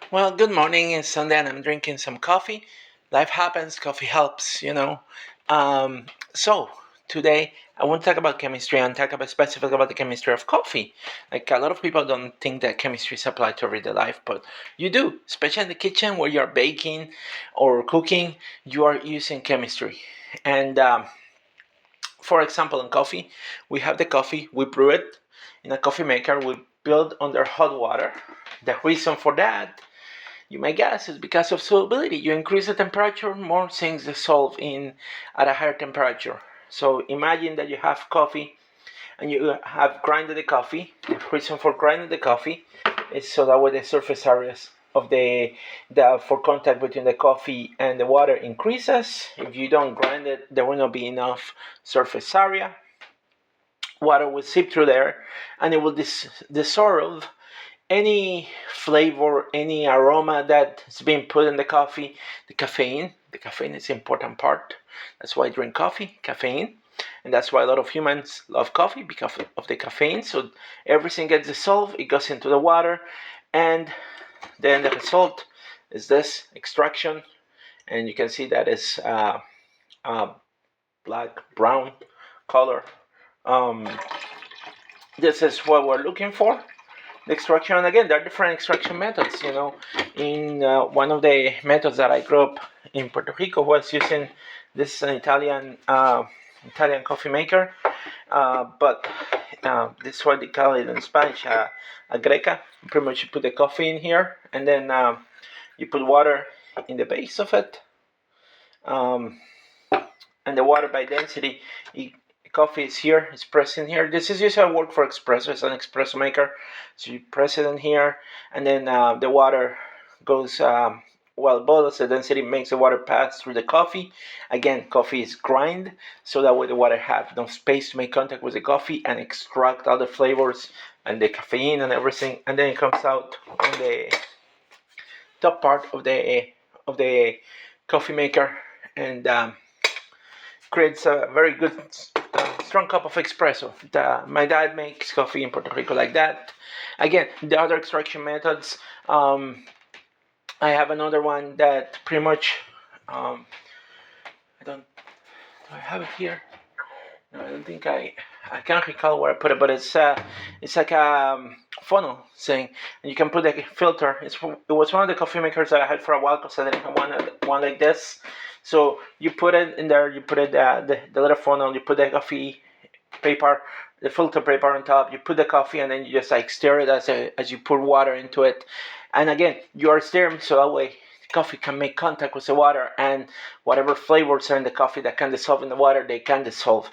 Well, good morning. It's Sunday and I'm drinking some coffee. Life happens, coffee helps. So, today I want to talk about chemistry and talk about specifically about the chemistry of coffee. Like a lot of people don't think that chemistry is applied to everyday life, but you do, especially in the kitchen where you're baking or cooking, you are using chemistry. And For example, in coffee, we have the coffee, we brew it in a coffee maker, we build under hot water. The reason for that you may guess is because of solubility. You increase the temperature, more things dissolve in at a higher temperature. So imagine that you have coffee and you have grinded the coffee. The reason for grinding the coffee is so that way the surface areas of the for contact between the coffee and the water increases. If you don't grind it, there will not be enough surface area. Water will seep through there and it will dissolve any flavor, any aroma that's being put in the coffee, the caffeine. The caffeine is an important part. That's why I drink coffee, caffeine. And that's why a lot of humans love coffee because of the caffeine. So everything gets dissolved, it goes into the water, and then the result is this extraction. And you can see that is black, brown color. Um, this is what we're looking for. The extraction, again, there are different extraction methods. In one of the methods that I grew up in Puerto Rico was using this is an Italian coffee maker, but this is what they call it in Spanish, a greca. Pretty much you put the coffee in here, and then you put water in the base of it, um, and the water by density. Coffee is here, it's pressed in here. This is usually work for espresso. It's an espresso maker, so you press it in here, and then the water goes while boils. The density makes the water pass through the coffee. Again, coffee is grind, so that way the water have no space to make contact with the coffee and extract all the flavors and the caffeine and everything, and then it comes out on the top part of the coffee maker and creates a very good strong cup of espresso. My dad makes coffee in Puerto Rico like that. Again, the other extraction methods. I have another one that pretty much. I don't. Do I have it here? No, I don't think I can't recall where I put it, but it's like a funnel thing, and you can put a filter. It was one of the coffee makers that I had for a while because I didn't have one like this. So you put it in there. You put it the little funnel. You put the coffee paper, the filter paper on top. You put the coffee, and then you just like stir it as you pour water into it. And again, you are stirring so that way the coffee can make contact with the water, and whatever flavors are in the coffee that can dissolve in the water, they can dissolve.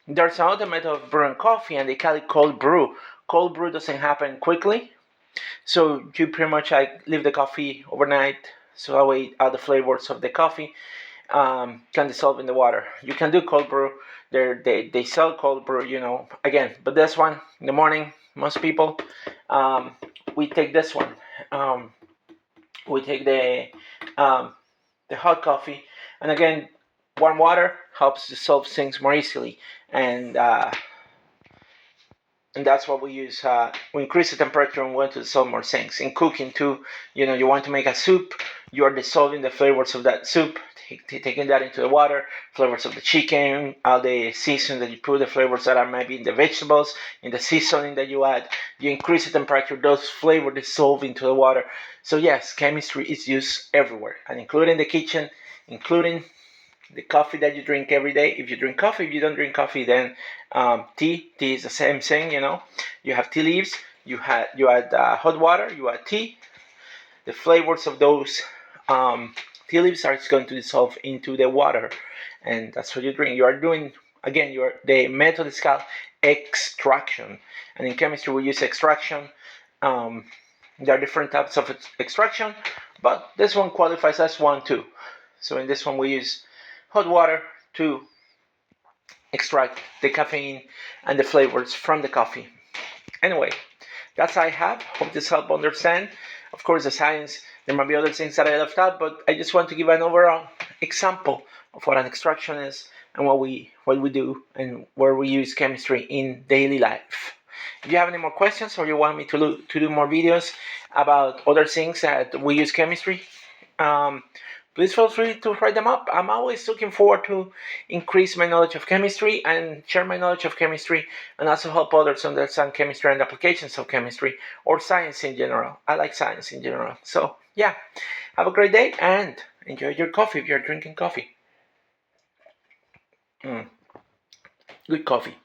There's another method of brewing coffee, and they call it cold brew. Cold brew doesn't happen quickly, so you pretty much like leave the coffee overnight, so that way all the flavors of the coffee can dissolve in the water. You can do cold brew. They sell cold brew, again. But this one in the morning, most people, we take this one. Um, we take the hot coffee, and again, warm water helps dissolve things more easily, and that's what we use. We increase the temperature and we want to dissolve more things. In cooking too, you want to make a soup, you are dissolving the flavors of that soup, taking that into the water, flavors of the chicken, all the seasoning that you put, the flavors that are maybe in the vegetables, in the seasoning that you add. You increase the temperature, those flavors dissolve into the water. So yes, chemistry is used everywhere, and including the kitchen, including the coffee that you drink every day. If you drink coffee, if you don't drink coffee, then tea is the same thing. You have tea leaves, you add hot water, you add tea. The flavors of those tea leaves are going to dissolve into the water, and that's what you drink. You are doing again. The method is called extraction, and in chemistry we use extraction. Um, there are different types of extraction, but this one qualifies as one too. So in this one we use hot water to extract the caffeine and the flavors from the coffee. Anyway, that's all I have. Hope this helped understand. Of course, the science, there might be other things that I left out, but I just want to give an overall example of what an extraction is and what we do and where we use chemistry in daily life. if you have any more questions or you want me to do more videos about other things that we use chemistry, um, please feel free to write them up. I'm always looking forward to increase my knowledge of chemistry and share my knowledge of chemistry and also help others understand chemistry and applications of chemistry or science in general. I like science in general. So, yeah, have a great day and enjoy your coffee if you're drinking coffee. Good coffee.